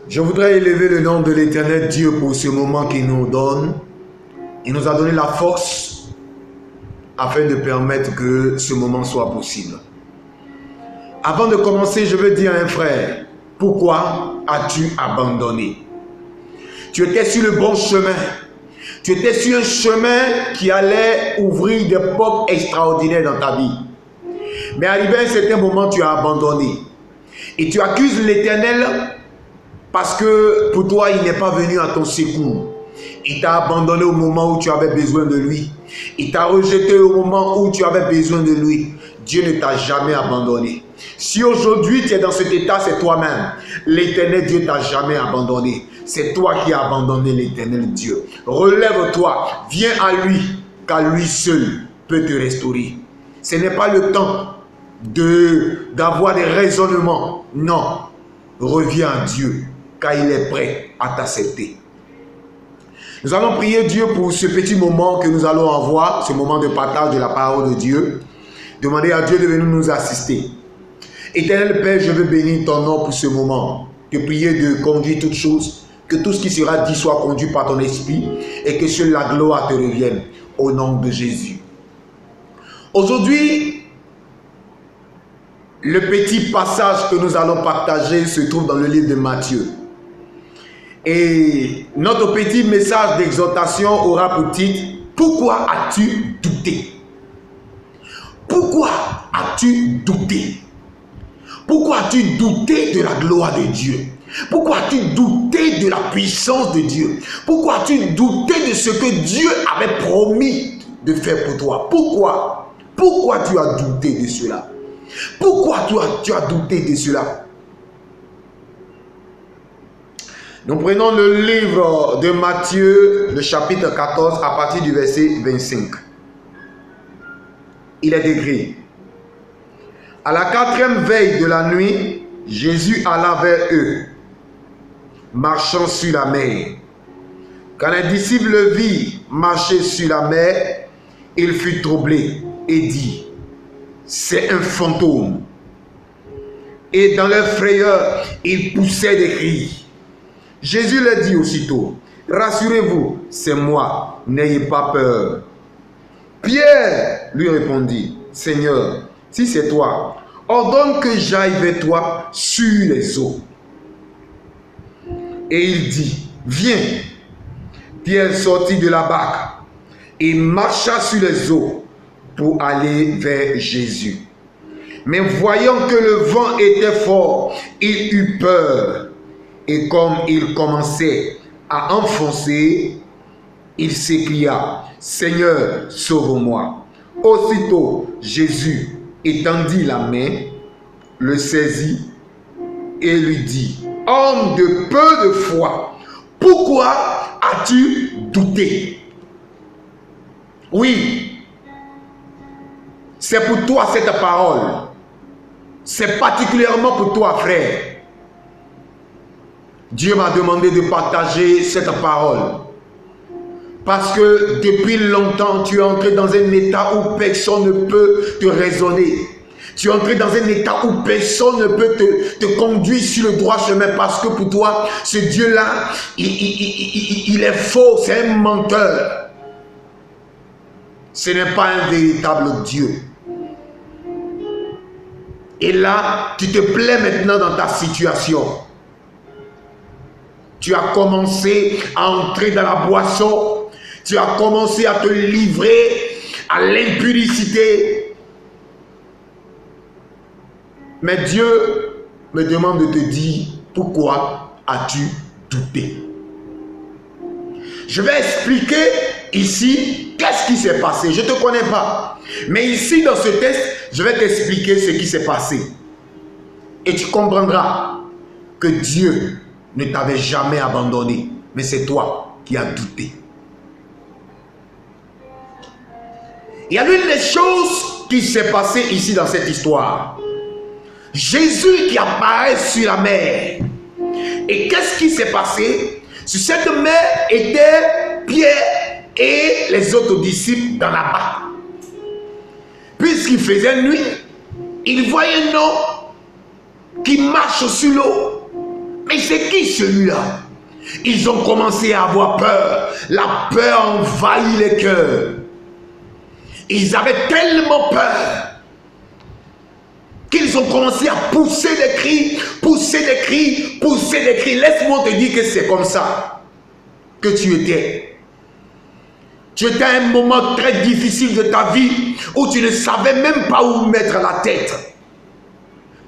Je voudrais élever le nom de l'Éternel Dieu pour ce moment qu'il nous donne. Il nous a donné la force afin de permettre que ce moment soit possible. Avant de commencer, je veux dire à un frère, pourquoi as-tu abandonné? Tu étais sur le bon chemin. Tu étais sur un chemin qui allait ouvrir des portes extraordinaires dans ta vie. Mais arrivé à un certain moment, tu as abandonné. Et tu accuses l'Éternel parce que pour toi, il n'est pas venu à ton secours. Il t'a abandonné au moment où tu avais besoin de lui. Il t'a rejeté au moment où tu avais besoin de lui. Dieu ne t'a jamais abandonné. Si aujourd'hui tu es dans cet état, c'est toi-même. L'Éternel Dieu ne t'a jamais abandonné. C'est toi qui as abandonné l'Éternel Dieu. Relève-toi, viens à lui, car lui seul peut te restaurer. Ce n'est pas le temps d'avoir des raisonnements. Non, reviens à Dieu, car il est prêt à t'accepter. Nous allons prier Dieu pour ce petit moment que nous allons avoir, ce moment de partage de la parole de Dieu. Demander à Dieu de venir nous assister. Éternel Père, je veux bénir ton nom pour ce moment. Te prier de conduire toutes choses, que tout ce qui sera dit soit conduit par ton esprit et que seule la gloire te revienne au nom de Jésus. Aujourd'hui, le petit passage que nous allons partager se trouve dans le livre de Matthieu. Et notre petit message d'exhortation aura pour titre « Pourquoi as-tu douté ?» Pourquoi as-tu douté? Pourquoi as-tu douté de la gloire de Dieu? Pourquoi as-tu douté de la puissance de Dieu? Pourquoi as-tu douté de ce que Dieu avait promis de faire pour toi? Pourquoi? Pourquoi tu as douté de cela? Pourquoi tu as douté de cela? Nous prenons le livre de Matthieu, le chapitre 14, à partir du verset 25. Il est écrit: à la 4e veille de la nuit, Jésus alla vers eux, marchant sur la mer. Quand les disciples le virent marcher sur la mer, il fut troublé et dit: c'est un fantôme. Et dans leur frayeur, ils poussaient des cris. Jésus leur dit aussitôt: rassurez-vous, c'est moi, n'ayez pas peur. Pierre lui répondit: Seigneur, si c'est toi, ordonne que j'aille vers toi sur les eaux. Et il dit: viens. Pierre sortit de la barque et marcha sur les eaux pour aller vers Jésus. Mais voyant que le vent était fort, il eut peur. Et comme il commençait à enfoncer, il s'écria: Seigneur, sauve-moi. Aussitôt, Jésus étendit la main, le saisit et lui dit: homme de peu de foi, pourquoi as-tu douté? Oui, c'est pour toi cette parole. C'est particulièrement pour toi, frère. Dieu m'a demandé de partager cette parole. Parce que depuis longtemps, tu es entré dans un état où personne ne peut te raisonner. Tu es entré dans un état où personne ne peut te conduire sur le droit chemin. Parce que pour toi, ce Dieu-là, il est faux, c'est un menteur. Ce n'est pas un véritable Dieu. Et là, tu te plais maintenant dans ta situation. Tu as commencé à entrer dans la boisson. Tu as commencé à te livrer à l'impudicité. Mais Dieu me demande de te dire: pourquoi as-tu douté? Je vais expliquer ici qu'est-ce qui s'est passé. Je ne te connais pas. Mais ici, dans ce texte, je vais t'expliquer ce qui s'est passé. Et tu comprendras que Dieu ne t'avait jamais abandonné. Mais c'est toi qui as douté. Il y a l'une des choses qui s'est passée ici dans cette histoire. Jésus qui apparaît sur la mer. Et qu'est-ce qui s'est passé? Sur cette mer étaient Pierre et les autres disciples dans la barque. Puisqu'il faisait nuit, il voyait un homme qui marche sur l'eau. Mais il c'est qui celui-là? Ils ont commencé à avoir peur. La peur envahit les cœurs. Ils avaient tellement peur qu'ils ont commencé à pousser des cris, pousser des cris, pousser des cris. Laisse-moi te dire que c'est comme ça que tu étais. Tu étais à un moment très difficile de ta vie où tu ne savais même pas où mettre la tête.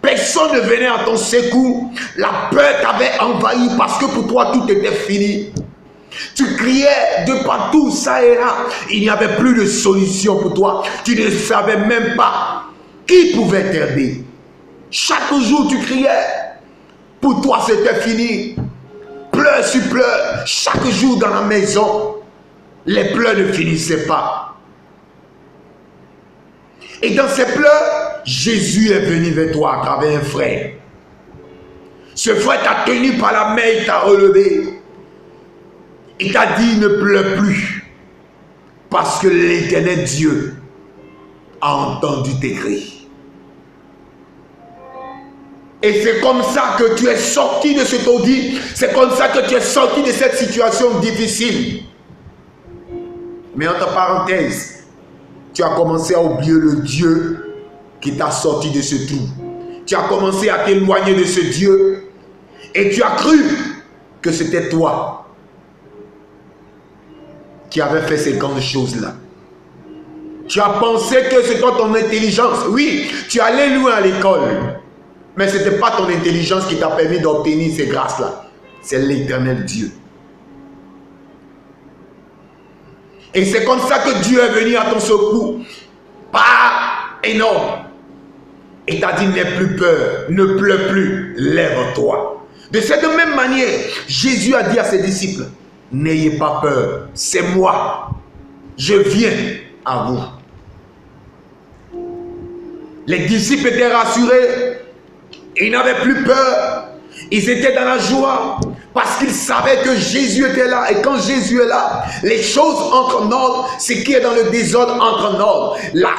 Personne ne venait à ton secours. La peur t'avait envahi parce que pour toi tout était fini. Tu criais de partout, ça et là. Il n'y avait plus de solution pour toi. Tu ne savais même pas qui pouvait t'aider. Chaque jour tu criais. Pour toi c'était fini. Pleurs sur pleurs. Chaque jour dans la maison. Les pleurs ne finissaient pas. Et dans ces pleurs, Jésus est venu vers toi à travers un frère. Ce frère t'a tenu par la main, il t'a relevé. Il t'a dit ne pleure plus. Parce que l'Éternel Dieu a entendu tes cris. Et c'est comme ça que tu es sorti de ce taudis. C'est comme ça que tu es sorti de cette situation difficile. Mais entre parenthèses, tu as commencé à oublier le Dieu qui t'a sorti de ce trou. Tu as commencé à t'éloigner de ce Dieu et tu as cru que c'était toi qui avais fait ces grandes choses-là. Tu as pensé que c'était ton intelligence. Oui, tu allais loin à l'école, mais ce n'était pas ton intelligence qui t'a permis d'obtenir ces grâces-là. C'est l'Éternel Dieu. Et c'est comme ça que Dieu est venu à ton secours. Pas énorme. Et t'a dit, n'aie plus peur, ne pleure plus, lève-toi. De cette même manière, Jésus a dit à ses disciples, n'ayez pas peur, c'est moi. Je viens à vous. Les disciples étaient rassurés. Ils n'avaient plus peur. Ils étaient dans la joie. Parce qu'ils savaient que Jésus était là. Et quand Jésus est là, les choses entrent en ordre. Ce qui est dans le désordre entre en ordre. La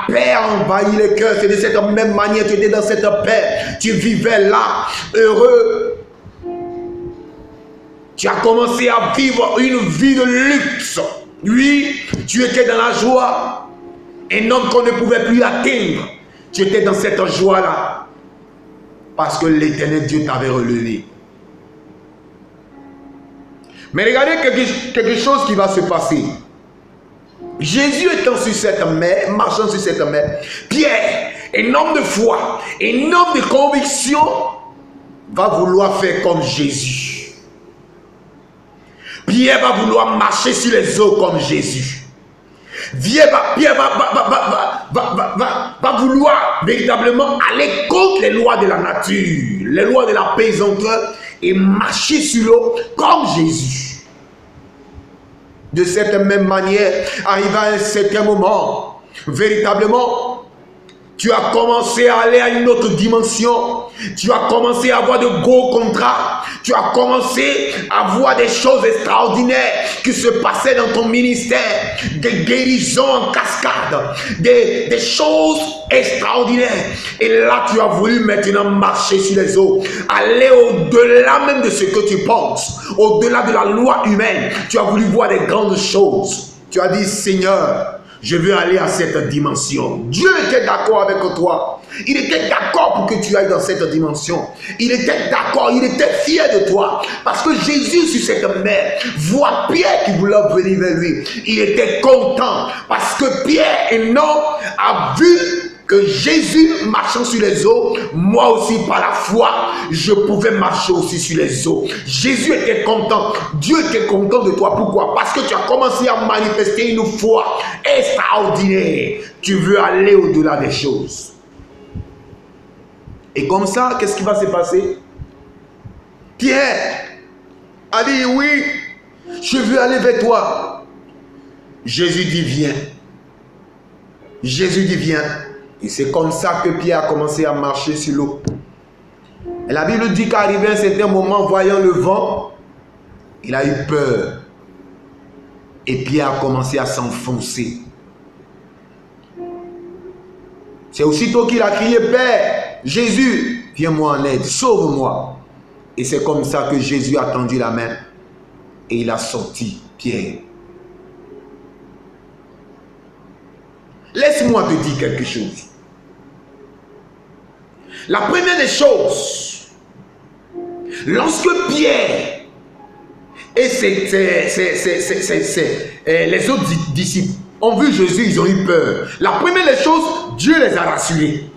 paix envahit les cœurs. C'est de cette même manière que tu étais dans cette paix. Tu vivais là, heureux. Tu as commencé à vivre une vie de luxe. Oui, tu étais dans la joie. Un homme qu'on ne pouvait plus atteindre. Tu étais dans cette joie-là. Parce que l'Éternel Dieu t'avait relevé. Mais regardez quelque chose qui va se passer. Jésus étant sur cette mer, marchant sur cette mer, Pierre, un homme de foi, un homme de conviction, va vouloir faire comme Jésus. Pierre va vouloir marcher sur les eaux comme Jésus. Pierre va vouloir véritablement aller contre les lois de la nature, les lois de la pesanteur, et marcher sur l'eau comme Jésus. De cette même manière, arrivé à un certain moment, véritablement, tu as commencé à aller à une autre dimension. Tu as commencé à avoir de gros contrats. Tu as commencé à voir des choses extraordinaires qui se passaient dans ton ministère. Des guérisons en cascade. Des choses extraordinaires. Et là, tu as voulu maintenant marcher sur les eaux. Aller au-delà même de ce que tu penses. Au-delà de la loi humaine. Tu as voulu voir des grandes choses. Tu as dit, Seigneur, je veux aller à cette dimension. Dieu était d'accord avec toi. Il était d'accord pour que tu ailles dans cette dimension. Il était d'accord, il était fier de toi. Parce que Jésus sur cette mer voit Pierre qui voulait venir vers lui. Il était content parce que Pierre, un homme, a vu que Jésus marchant sur les eaux, moi aussi par la foi, je pouvais marcher aussi sur les eaux. Jésus était content. Dieu était content de toi. Pourquoi? Parce que tu as commencé à manifester une foi extraordinaire. Tu veux aller au-delà des choses. Et comme ça, qu'est-ce qui va se passer? Pierre a dit, oui, je veux aller vers toi. Jésus dit, viens. Jésus dit, viens. Et c'est comme ça que Pierre a commencé à marcher sur l'eau. Et la Bible dit qu'arrivé à un certain moment, voyant le vent, il a eu peur. Et Pierre a commencé à s'enfoncer. C'est aussitôt qu'il a crié, Père, Jésus, viens-moi en aide, sauve-moi. Et c'est comme ça que Jésus a tendu la main et il a sorti Pierre. Laisse-moi te dire quelque chose. La première des choses, lorsque Pierre et les autres disciples ont vu Jésus, ils ont eu peur. La première des choses, Dieu les a rassurés.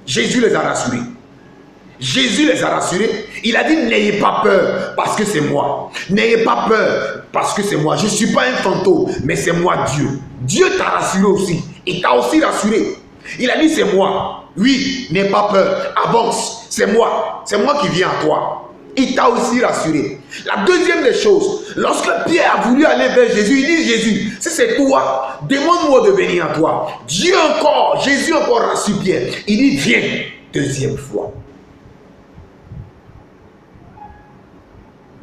Jésus les a rassurés. Jésus les a rassurés. Il a dit, n'ayez pas peur parce que c'est moi. N'ayez pas peur parce que c'est moi. Je ne suis pas un fantôme, mais c'est moi Dieu. Dieu t'a rassuré aussi. Il t'a aussi rassuré. Il a dit, c'est moi. Oui, n'aie pas peur. Avance. C'est moi. C'est moi qui viens à toi. Il t'a aussi rassuré. La deuxième des choses, lorsque Pierre a voulu aller vers Jésus, il dit, Jésus, si c'est toi, demande-moi de venir à toi. Dieu encore, Jésus encore rassure Pierre. Il dit, viens. Deuxième fois.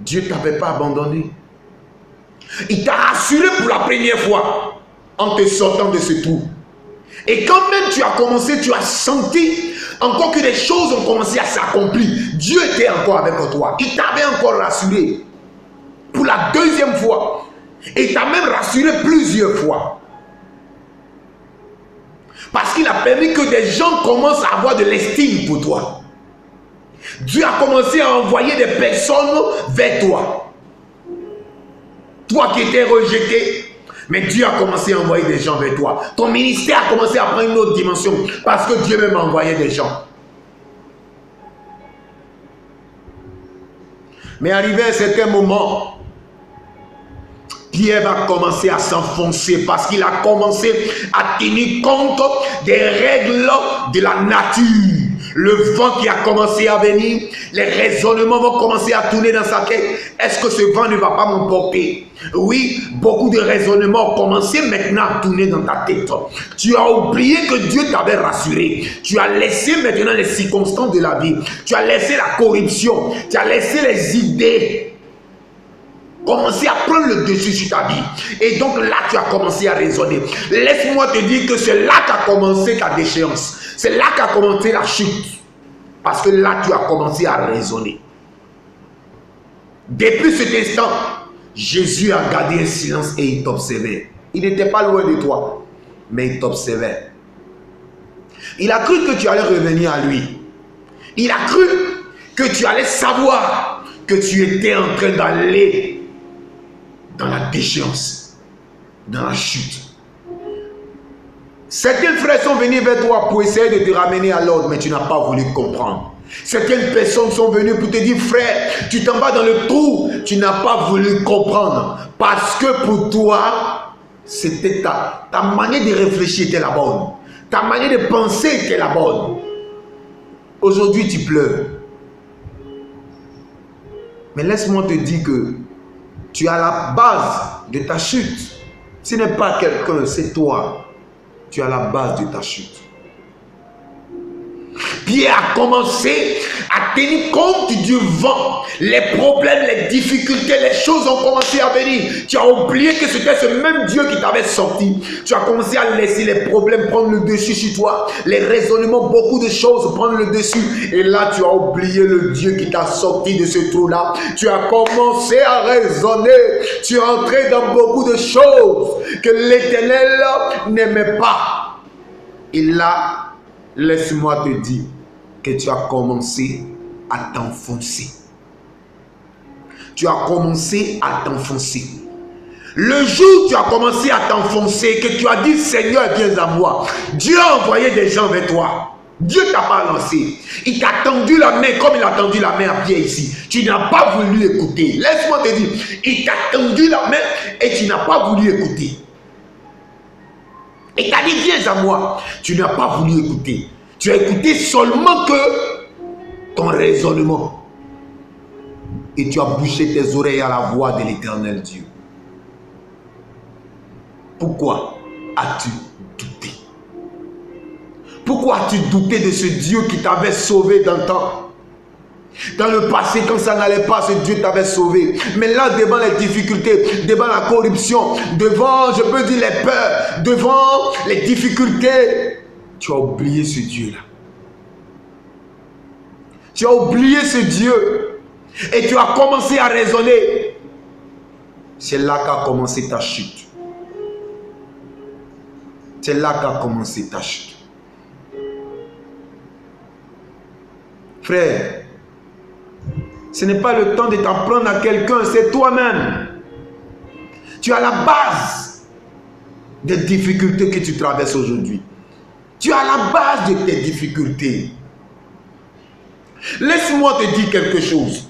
Dieu ne t'avait pas abandonné. Il t'a rassuré pour la première fois en te sortant de ce trou. Et quand même tu as commencé, tu as senti encore que les choses ont commencé à s'accomplir. Dieu était encore avec toi. Il t'avait encore rassuré pour la deuxième fois. Et il t'a même rassuré plusieurs fois. Parce qu'il a permis que des gens commencent à avoir de l'estime pour toi. Dieu a commencé à envoyer des personnes vers toi. Toi qui étais rejeté, mais Dieu a commencé à envoyer des gens vers toi. Ton ministère a commencé à prendre une autre dimension parce que Dieu même a envoyé des gens. Mais arrivé à un certain moment, Pierre va commencer à s'enfoncer parce qu'il a commencé à tenir compte des règles de la nature. Le vent qui a commencé à venir, les raisonnements vont commencer à tourner dans sa tête. Est-ce que ce vent ne va pas m'emporter? Oui, beaucoup de raisonnements ont commencé maintenant à tourner dans ta tête. Tu as oublié que Dieu t'avait rassuré. Tu as laissé maintenant les circonstances de la vie. Tu as laissé la corruption. Tu as laissé les idées commencer à prendre le dessus sur ta vie. Et donc là, tu as commencé à raisonner. Laisse-moi te dire que c'est là qu'a commencé ta déchéance. C'est là qu'a commencé la chute. Parce que là, tu as commencé à raisonner. Depuis cet instant, Jésus a gardé un silence et il t'observait. Il n'était pas loin de toi, mais il t'observait. Il a cru que tu allais revenir à lui. Il a cru que tu allais savoir que tu étais en train d'aller dans la déchéance, dans la chute. Certains frères sont venus vers toi pour essayer de te ramener à l'ordre, mais tu n'as pas voulu comprendre. Certaines personnes sont venues pour te dire, frère, tu t'en vas dans le trou, tu n'as pas voulu comprendre. Parce que pour toi, c'était ta manière de réfléchir était la bonne. Ta manière de penser était la bonne. Aujourd'hui, tu pleures. Mais laisse-moi te dire que tu as la base de ta chute. Ce n'est pas quelqu'un, c'est toi. Tu as la base de ta chute. Pierre a commencé à tenir compte du vent. Les problèmes, les difficultés, les choses ont commencé à venir. Tu as oublié que c'était ce même Dieu qui t'avait sorti. Tu as commencé à laisser les problèmes prendre le dessus sur toi. Les raisonnements, beaucoup de choses prendre le dessus. Et là, tu as oublié le Dieu qui t'a sorti de ce trou-là. Tu as commencé à raisonner. Tu es entré dans beaucoup de choses que l'Éternel n'aimait pas. Et là, laisse-moi te dire que tu as commencé à t'enfoncer. Tu as commencé à t'enfoncer. Le jour où tu as commencé à t'enfoncer, que tu as dit, Seigneur, viens à moi. Dieu a envoyé des gens vers toi. Dieu ne t'a pas lancé. Il t'a tendu la main comme il a tendu la main à Pierre ici. Tu n'as pas voulu écouter. Laisse-moi te dire, il t'a tendu la main et tu n'as pas voulu écouter. Et t'a dit, viens à moi. Tu n'as pas voulu écouter. Tu as écouté seulement que ton raisonnement. Et tu as bouché tes oreilles à la voix de l'Éternel Dieu. Pourquoi as-tu douté? Pourquoi as-tu douté de ce Dieu qui t'avait sauvé dans le temps? Dans le passé, quand ça n'allait pas, ce Dieu t'avait sauvé. Mais là, devant les difficultés, devant la corruption, devant, je peux dire, les peurs, devant les difficultés, tu as oublié ce Dieu-là. Tu as oublié ce Dieu et tu as commencé à raisonner, c'est là qu'a commencé ta chute. C'est là qu'a commencé ta chute. Frère, ce n'est pas le temps de t'en prendre à quelqu'un, c'est toi-même. Tu as la base des difficultés que tu traverses aujourd'hui. Tu as la base de tes difficultés. Laisse-moi te dire quelque chose.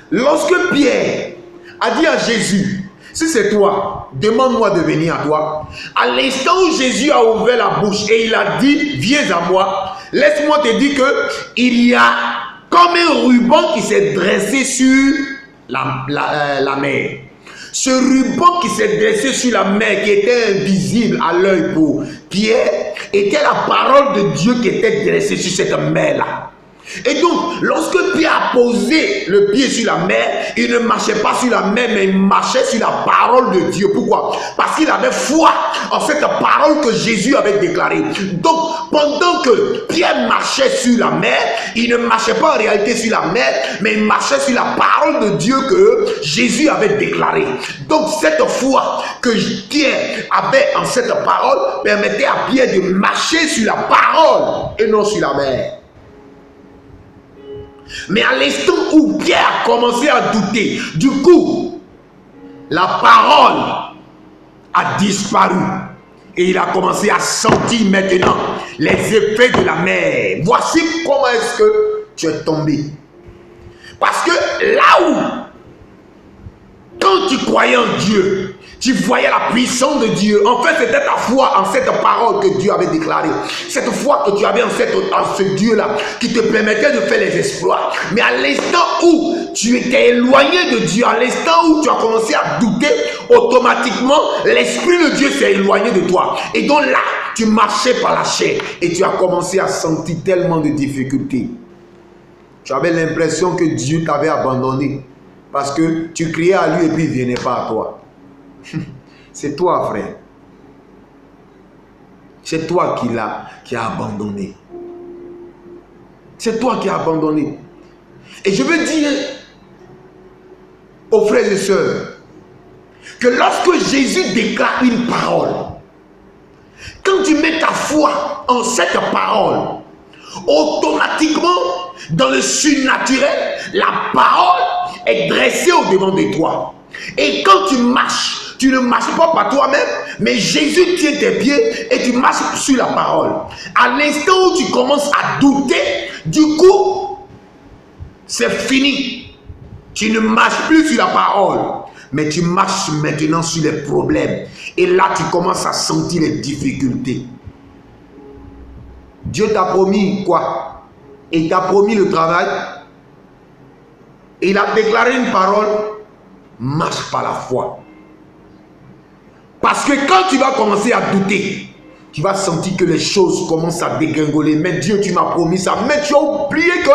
Lorsque Pierre a dit à Jésus, si c'est toi, demande-moi de venir à toi. À l'instant où Jésus a ouvert la bouche et il a dit, viens à moi, laisse-moi te dire qu'il y a comme un ruban qui s'est dressé sur la mer. Ce ruban qui s'est dressé sur la mer, qui était invisible à l'œil pour Pierre, était la parole de Dieu qui était dressée sur cette mer-là. Et donc, lorsque Pierre a posé le pied sur la mer, il ne marchait pas sur la mer, mais il marchait sur la parole de Dieu. Pourquoi? Parce qu'il avait foi en cette parole que Jésus avait déclarée. Donc, pendant que Pierre marchait sur la mer, il ne marchait pas en réalité sur la mer, mais il marchait sur la parole de Dieu que Jésus avait déclarée. Donc, cette foi que Pierre avait en cette parole permettait à Pierre de marcher sur la parole et non sur la mer. Mais à l'instant où Pierre a commencé à douter, du coup, la parole a disparu. Et il a commencé à sentir maintenant les effets de la mer. Voici comment est-ce que tu es tombé. Parce que là où, quand tu croyais en Dieu, tu voyais la puissance de Dieu. En fait, c'était ta foi en cette parole que Dieu avait déclarée. Cette foi que tu avais en ce Dieu-là qui te permettait de faire les exploits. Mais à l'instant où tu étais éloigné de Dieu, à l'instant où tu as commencé à douter, automatiquement, l'Esprit de Dieu s'est éloigné de toi. Et donc là, tu marchais par la chair et tu as commencé à sentir tellement de difficultés. Tu avais l'impression que Dieu t'avait abandonné parce que tu criais à lui et puis il ne venait pas à toi. C'est toi, frère. C'est toi qui a abandonné. C'est toi qui as abandonné. Et je veux dire aux frères et sœurs que lorsque Jésus déclare une parole, quand tu mets ta foi en cette parole, automatiquement, dans le surnaturel, la parole est dressée au-devant de toi. Et quand tu marches, tu ne marches pas par toi-même, mais Jésus tient tes pieds et tu marches sur la parole. À l'instant où tu commences à douter, du coup, c'est fini. Tu ne marches plus sur la parole, mais tu marches maintenant sur les problèmes. Et là, tu commences à sentir les difficultés. Dieu t'a promis quoi? Il t'a promis le travail. Et il a déclaré une parole. Marche par la foi. Parce que quand tu vas commencer à douter, tu vas sentir que les choses commencent à dégringoler. Mais Dieu, tu m'as promis ça. Mais tu as oublié que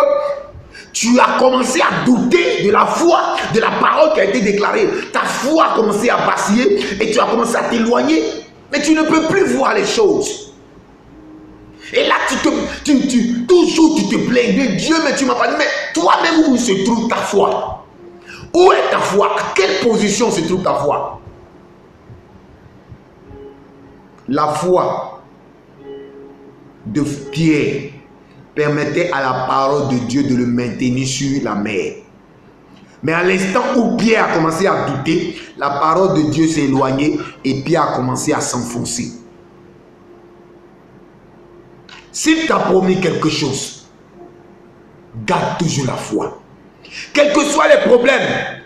tu as commencé à douter de la foi, de la parole qui a été déclarée. Ta foi a commencé à vaciller et tu as commencé à t'éloigner. Mais tu ne peux plus voir les choses. Et là, toujours tu te plains de Dieu, mais tu m'as pas dit, mais toi-même, où se trouve ta foi? Où est ta foi? À quelle position se trouve ta foi? La foi de Pierre permettait à la parole de Dieu de le maintenir sur la mer. Mais à l'instant où Pierre a commencé à douter, la parole de Dieu s'est éloignée et Pierre a commencé à s'enfoncer. S'il t'a promis quelque chose, garde toujours la foi. Quels que soient les problèmes,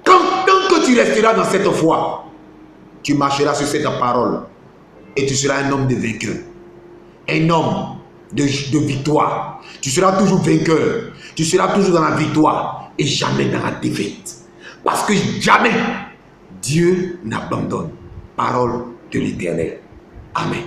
tant que tu resteras dans cette foi, tu marcheras sur cette parole. Et tu seras un homme de vainqueur. Un homme de victoire. Tu seras toujours vainqueur. Tu seras toujours dans la victoire et jamais dans la défaite. Parce que jamais Dieu n'abandonne. Parole de l'Éternel. Amen.